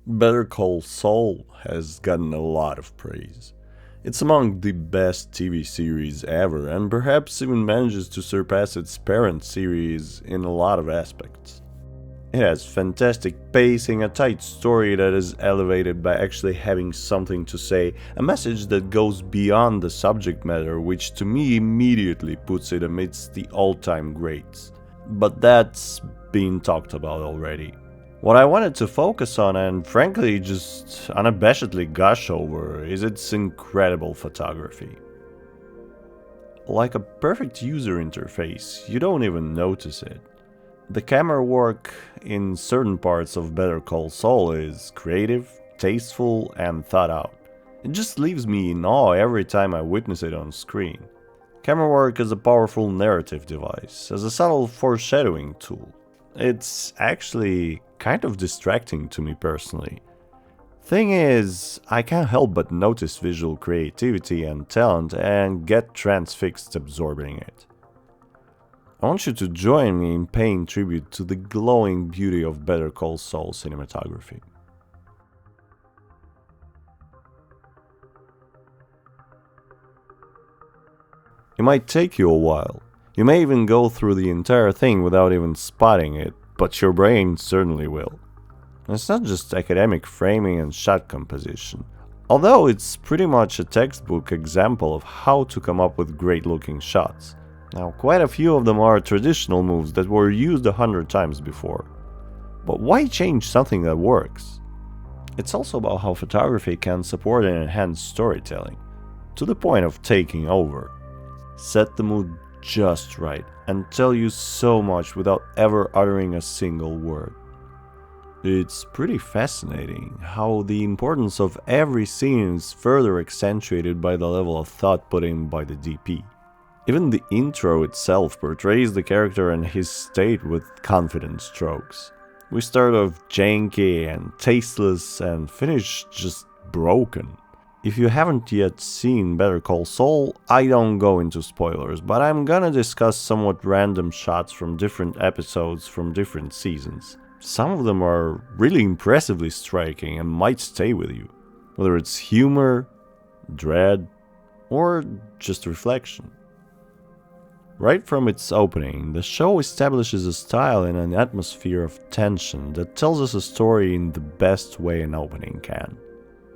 Better Call Saul has gotten a lot of praise. It's among the best TV series ever, and perhaps even manages to surpass its parent series in a lot of aspects. It has fantastic pacing, a tight story that is elevated by actually having something to say, a message that goes beyond the subject matter, which to me immediately puts it amidst the all-time greats. But that's been talked about already. What I wanted to focus on and frankly just unabashedly gush over is its incredible photography. Like a perfect user interface, you don't even notice it. The camera work in certain parts of Better Call Saul is creative, tasteful, and thought out. It just leaves me in awe every time I witness it on screen. Camera work is a powerful narrative device, as a subtle foreshadowing tool. It's actually kind of distracting to me personally. Thing is, I can't help but notice visual creativity and talent and get transfixed absorbing it. I want you to join me in paying tribute to the glowing beauty of Better Call Saul cinematography. It might take you a while. You may even go through the entire thing without even spotting it, but your brain certainly will. It's not just academic framing and shot composition, although it's pretty much a textbook example of how to come up with great looking shots. Now, quite a few of them are traditional moves that were used 100 times before. But why change something that works? It's also about how photography can support and enhance storytelling, to the point of taking over. Set the mood just right and tell you so much without ever uttering a single word. It's pretty fascinating how the importance of every scene is further accentuated by the level of thought put in by the DP. Even the intro itself portrays the character and his state with confident strokes. We start off janky and tasteless and finish just broken. If you haven't yet seen Better Call Saul, I don't go into spoilers, but I'm gonna discuss somewhat random shots from different episodes from different seasons. Some of them are really impressively striking and might stay with you, whether it's humor, dread, or just reflection. Right from its opening, the show establishes a style and an atmosphere of tension that tells us a story in the best way an opening can.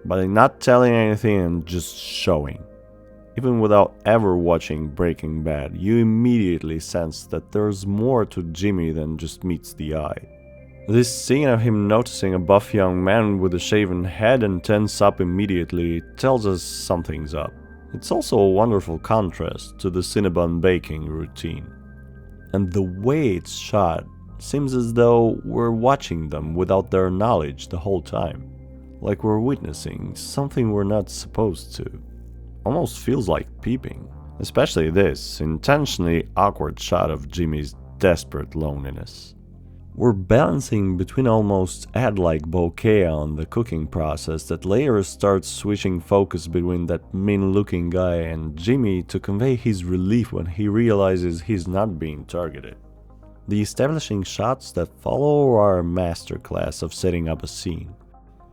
By not telling anything and just showing. Even without ever watching Breaking Bad, you immediately sense that there's more to Jimmy than just meets the eye. This scene of him noticing a buff young man with a shaven head and tense up immediately tells us something's up. It's also a wonderful contrast to the Cinnabon baking routine. And the way it's shot seems as though we're watching them without their knowledge the whole time. Like we're witnessing something we're not supposed to. Almost feels like peeping. Especially this intentionally awkward shot of Jimmy's desperate loneliness. We're balancing between almost ad-like bokeh on the cooking process that later starts switching focus between that mean-looking guy and Jimmy to convey his relief when he realizes he's not being targeted. The establishing shots that follow are a masterclass of setting up a scene.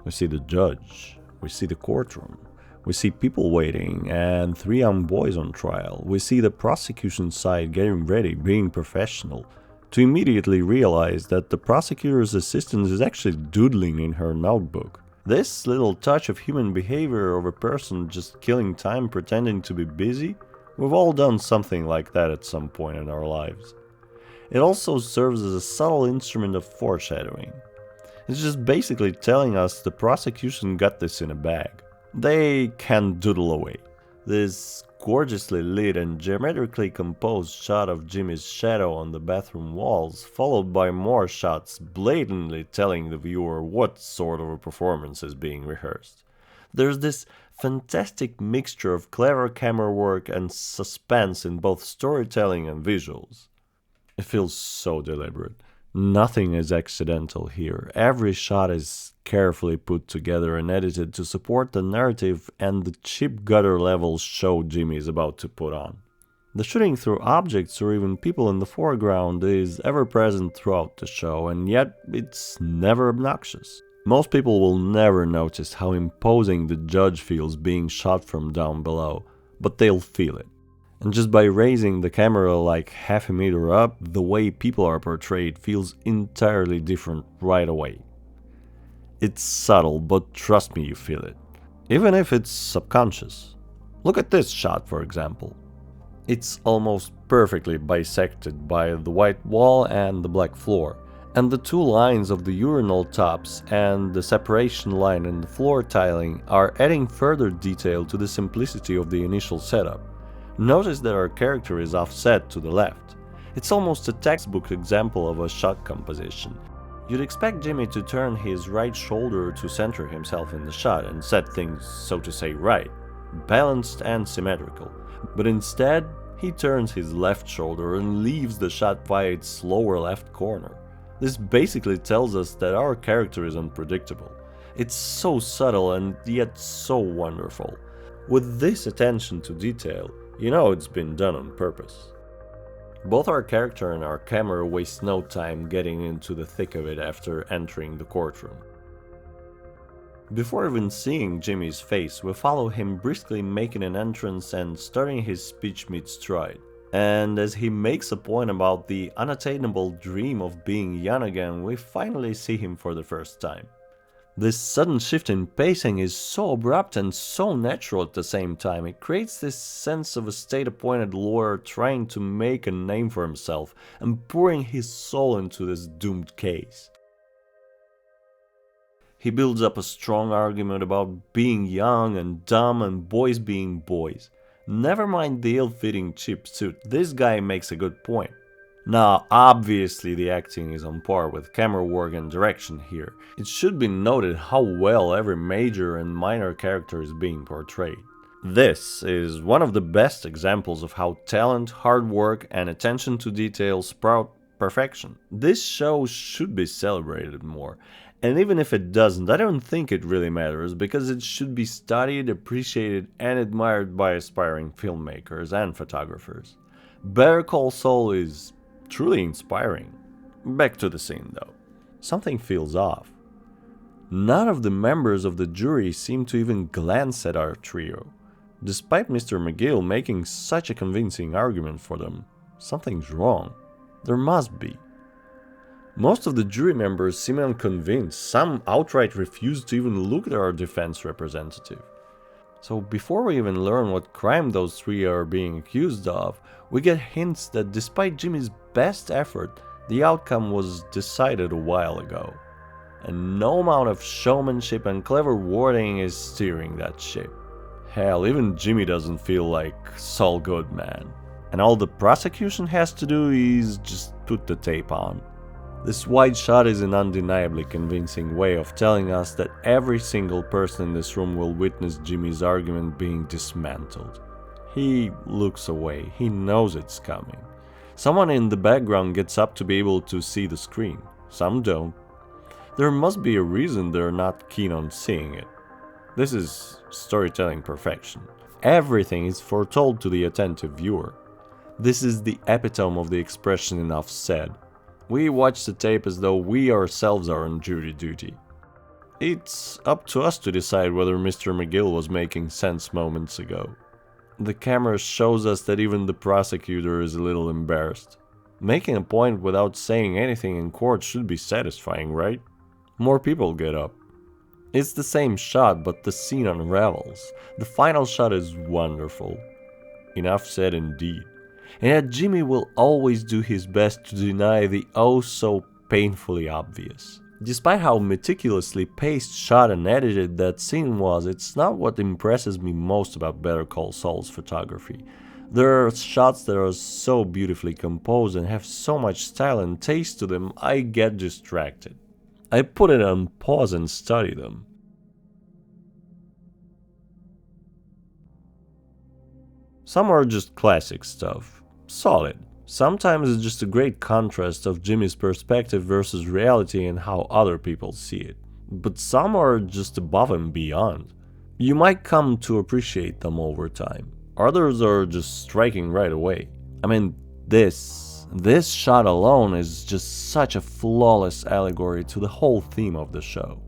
We see the judge, we see the courtroom, we see people waiting and 3 young boys on trial. We see the prosecution side getting ready, being professional, to immediately realize that the prosecutor's assistant is actually doodling in her notebook. This little touch of human behavior of a person just killing time pretending to be busy, we've all done something like that at some point in our lives. It also serves as a subtle instrument of foreshadowing. It's just basically telling us the prosecution got this in a bag. They can doodle away. This gorgeously lit and geometrically composed shot of Jimmy's shadow on the bathroom walls, followed by more shots blatantly telling the viewer what sort of a performance is being rehearsed. There's this fantastic mixture of clever camera work and suspense in both storytelling and visuals. It feels so deliberate. Nothing is accidental here. Every shot is carefully put together and edited to support the narrative and the cheap gutter level show Jimmy is about to put on. The shooting through objects or even people in the foreground is ever present throughout the show, and yet it's never obnoxious. Most people will never notice how imposing the judge feels being shot from down below, but they'll feel it. And just by raising the camera like half a meter up, the way people are portrayed feels entirely different right away. It's subtle, but trust me, you feel it. Even if it's subconscious. Look at this shot, for example. It's almost perfectly bisected by the white wall and the black floor, and the two lines of the urinal tops and the separation line in the floor tiling are adding further detail to the simplicity of the initial setup. Notice that our character is offset to the left. It's almost a textbook example of a shot composition. You'd expect Jimmy to turn his right shoulder to center himself in the shot and set things, so to say, right, balanced and symmetrical. But instead, he turns his left shoulder and leaves the shot via its lower left corner. This basically tells us that our character is unpredictable. It's so subtle and yet so wonderful. With this attention to detail, you know it's been done on purpose. Both our character and our camera waste no time getting into the thick of it after entering the courtroom. Before even seeing Jimmy's face, we follow him briskly making an entrance and starting his speech mid-stride. And as he makes a point about the unattainable dream of being young again, we finally see him for the first time. This sudden shift in pacing is so abrupt and so natural at the same time. It creates this sense of a state-appointed lawyer trying to make a name for himself and pouring his soul into this doomed case. He builds up a strong argument about being young and dumb and boys being boys. Never mind the ill-fitting cheap suit, this guy makes a good point. Now, obviously the acting is on par with camera work and direction here. It should be noted how well every major and minor character is being portrayed. This is one of the best examples of how talent, hard work, and attention to detail sprout perfection. This show should be celebrated more. And even if it doesn't, I don't think it really matters, because it should be studied, appreciated, and admired by aspiring filmmakers and photographers. Better Call Saul is truly inspiring. Back to the scene though. Something feels off. None of the members of the jury seem to even glance at our trio. Despite Mr. McGill making such a convincing argument for them, something's wrong. There must be. Most of the jury members seem unconvinced, some outright refuse to even look at our defense representative. So before we even learn what crime those three are being accused of, we get hints that despite Jimmy's best effort, the outcome was decided a while ago. And no amount of showmanship and clever wording is steering that ship. Hell, even Jimmy doesn't feel like Saul Goodman. And all the prosecution has to do is just put the tape on. This wide shot is an undeniably convincing way of telling us that every single person in this room will witness Jimmy's argument being dismantled. He looks away, he knows it's coming. Someone in the background gets up to be able to see the screen, some don't. There must be a reason they're not keen on seeing it. This is storytelling perfection. Everything is foretold to the attentive viewer. This is the epitome of the expression enough said. We watch the tape as though we ourselves are on jury duty. It's up to us to decide whether Mr. McGill was making sense moments ago. The camera shows us that even the prosecutor is a little embarrassed. Making a point without saying anything in court should be satisfying, right? More people get up. It's the same shot, but the scene unravels. The final shot is wonderful. Enough said indeed. And yet Jimmy will always do his best to deny the oh so painfully obvious. Despite how meticulously paced, shot and edited that scene was, it's not what impresses me most about Better Call Saul's photography. There are shots that are so beautifully composed and have so much style and taste to them, I get distracted. I put it on pause and study them. Some are just classic stuff. Solid. Sometimes it's just a great contrast of Jimmy's perspective versus reality and how other people see it. But some are just above and beyond. You might come to appreciate them over time. Others are just striking right away. I mean, this shot alone is just such a flawless allegory to the whole theme of the show.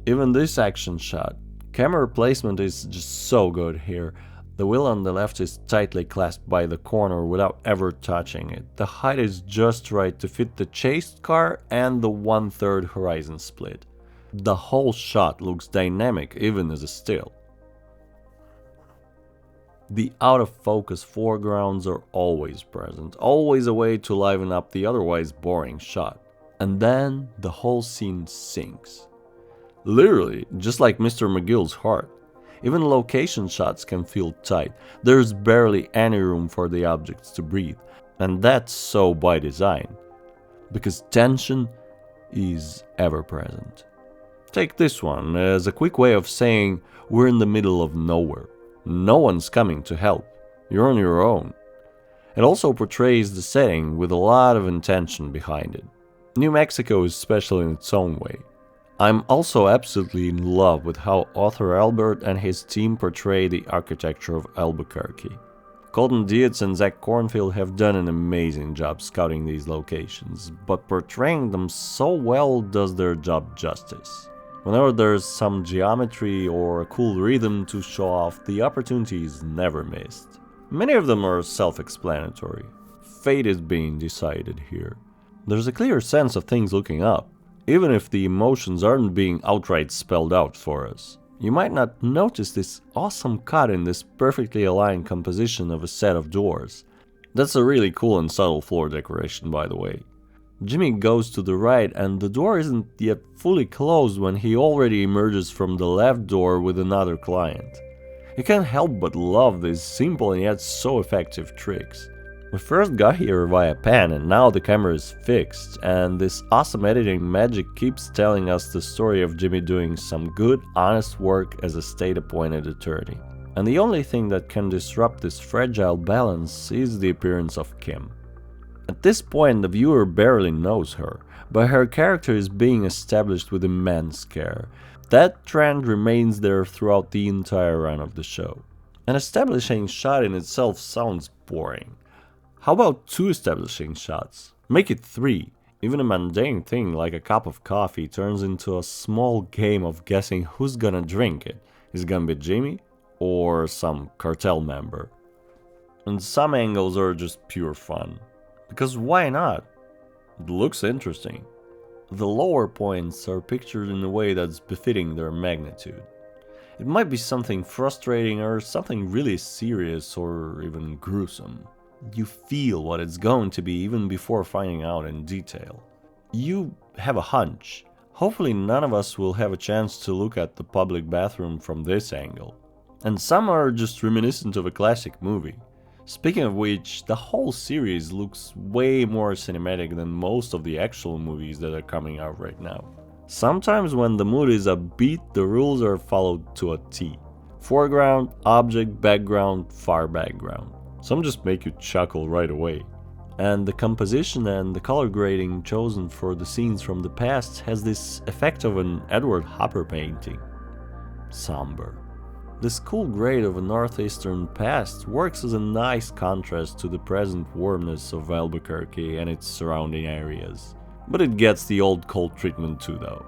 Even this action shot, camera placement is just so good here. The wheel on the left is tightly clasped by the corner without ever touching it. The height is just right to fit the chased car and the 1/3 horizon split. The whole shot looks dynamic even as a still. The out-of-focus foregrounds are always present, always a way to liven up the otherwise boring shot. And then the whole scene sinks. Literally, just like Mr. McGill's heart. Even location shots can feel tight. There's barely any room for the objects to breathe. And that's so by design. Because tension is ever present. Take this one as a quick way of saying we're in the middle of nowhere. No one's coming to help. You're on your own. It also portrays the setting with a lot of intention behind it. New Mexico is special in its own way. I'm also absolutely in love with how author Albert and his team portray the architecture of Albuquerque. Colton Dietz and Zach Cornfield have done an amazing job scouting these locations, but portraying them so well does their job justice. Whenever there's some geometry or a cool rhythm to show off, the opportunity is never missed. Many of them are self-explanatory. Fate is being decided here. There's a clear sense of things looking up, even if the emotions aren't being outright spelled out for us. You might not notice this awesome cut in this perfectly aligned composition of a set of doors. That's a really cool and subtle floor decoration, by the way. Jimmy goes to the right and the door isn't yet fully closed when he already emerges from the left door with another client. You can't help but love these simple and yet so effective tricks. We first got here via pan and now the camera is fixed, and this awesome editing magic keeps telling us the story of Jimmy doing some good, honest work as a state-appointed attorney. And the only thing that can disrupt this fragile balance is the appearance of Kim. At this point the viewer barely knows her, but her character is being established with immense care. That trend remains there throughout the entire run of the show. An establishing shot in itself sounds boring. How about 2 establishing shots? Make it 3. Even a mundane thing like a cup of coffee turns into a small game of guessing who's gonna drink it. Is it gonna be Jimmy or some cartel member? And some angles are just pure fun. Because why not? It looks interesting. The lower points are pictured in a way that's befitting their magnitude. It might be something frustrating or something really serious or even gruesome. You feel what it's going to be even before finding out in detail. You have a hunch. Hopefully none of us will have a chance to look at the public bathroom from this angle. And some are just reminiscent of a classic movie. Speaking of which, the whole series looks way more cinematic than most of the actual movies that are coming out right now. Sometimes when the mood is upbeat, the rules are followed to a T. Foreground, object, background, far background. Some just make you chuckle right away. And the composition and the color grading chosen for the scenes from the past has this effect of an Edward Hopper painting. Somber. This cool grade of a northeastern past works as a nice contrast to the present warmness of Albuquerque and its surrounding areas. But it gets the old cold treatment too though.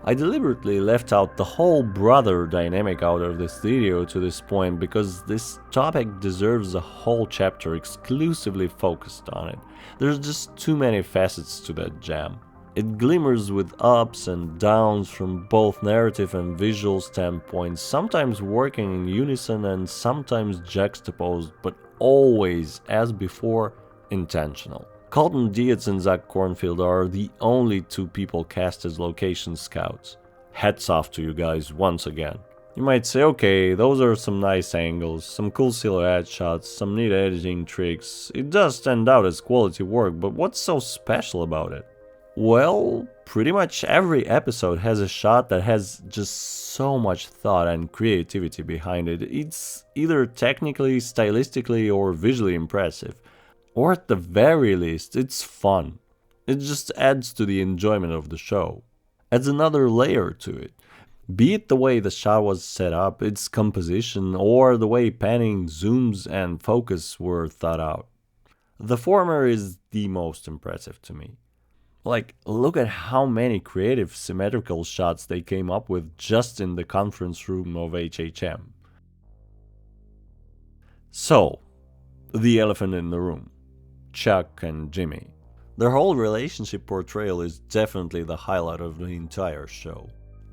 I deliberately left out the whole brother dynamic out of this video to this point because this topic deserves a whole chapter exclusively focused on it. There's just too many facets to that jam. It glimmers with ups and downs from both narrative and visual standpoints, sometimes working in unison and sometimes juxtaposed, but always, as before, intentional. Colton Dietz and Zach Cornfield are the only 2 people cast as location scouts. Hats off to you guys once again. You might say, okay, those are some nice angles, some cool silhouette shots, some neat editing tricks. It does stand out as quality work, but what's so special about it? Well, pretty much every episode has a shot that has just so much thought and creativity behind it. It's either technically, stylistically, or visually impressive. Or at the very least, it's fun. It just adds to the enjoyment of the show. Adds another layer to it. Be it the way the shot was set up, its composition, or the way panning, zooms, and focus were thought out. The former is the most impressive to me. Like, look at how many creative symmetrical shots they came up with just in the conference room of HHM. So, the elephant in the room, Chuck and Jimmy. Their whole relationship portrayal is definitely the highlight of the entire show.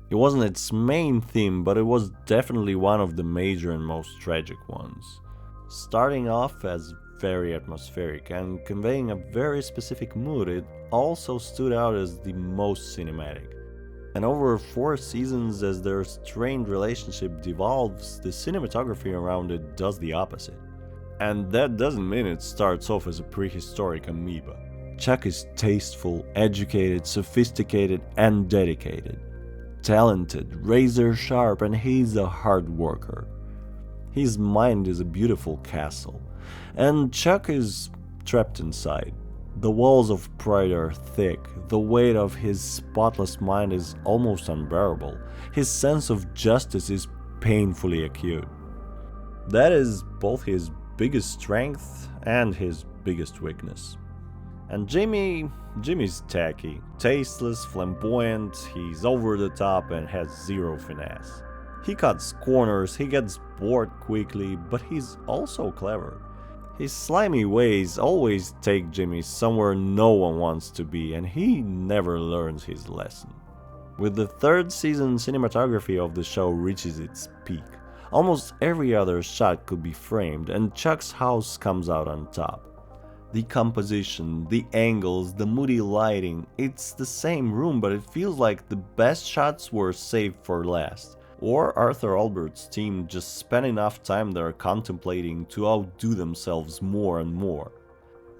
It wasn't its main theme, but it was definitely one of the major and most tragic ones. Starting off as very atmospheric and conveying a very specific mood, it also stood out as the most cinematic. And over 4 seasons, as their strained relationship devolves, the cinematography around it does the opposite. And that doesn't mean it starts off as a prehistoric amoeba. Chuck is tasteful, educated, sophisticated, and dedicated. Talented, razor sharp, and he's a hard worker. His mind is a beautiful castle, and Chuck is trapped inside. The walls of pride are thick, the weight of his spotless mind is almost unbearable, his sense of justice is painfully acute. That is both his biggest strength and his biggest weakness. And Jimmy's tacky, tasteless, flamboyant, he's over the top and has zero finesse. He cuts corners, he gets bored quickly, but he's also clever. His slimy ways always take Jimmy somewhere no one wants to be, and he never learns his lesson. With the 3rd season, cinematography of the show reaches its peak. Almost every other shot could be framed, and Chuck's house comes out on top. The composition, the angles, the moody lighting, it's the same room, but it feels like the best shots were saved for last. Or Arthur Albert's team just spent enough time there contemplating to outdo themselves more and more.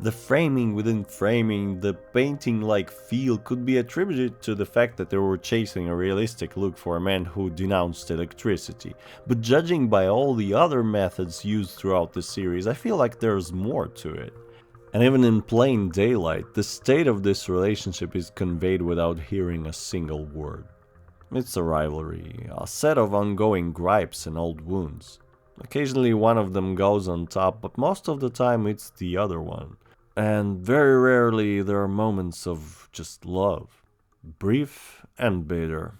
The framing within framing, the painting-like feel could be attributed to the fact that they were chasing a realistic look for a man who denounced electricity, but judging by all the other methods used throughout the series, I feel like there's more to it. And even in plain daylight, the state of this relationship is conveyed without hearing a single word. It's a rivalry, a set of ongoing gripes and old wounds. Occasionally one of them goes on top, but most of the time it's the other one. And very rarely there are moments of just love, brief and bitter.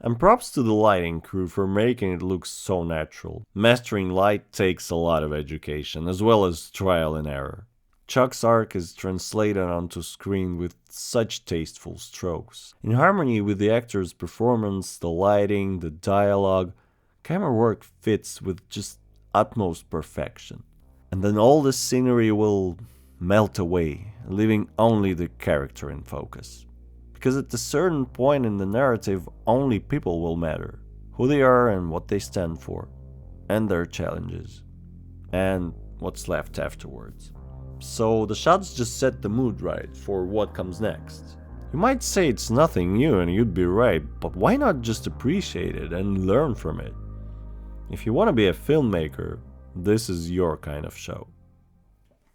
And props to the lighting crew for making it look so natural. Mastering light takes a lot of education, as well as trial and error. Chuck's arc is translated onto screen with such tasteful strokes. In harmony with the actor's performance, the lighting, the dialogue, camera work fits with just utmost perfection. And then all the scenery will melt away, leaving only the character in focus. Because at a certain point in the narrative, only people will matter. Who they are and what they stand for. And their challenges. And what's left afterwards. So the shots just set the mood right for what comes next. You might say it's nothing new and you'd be right, but why not just appreciate it and learn from it? If you want to be a filmmaker, this is your kind of show.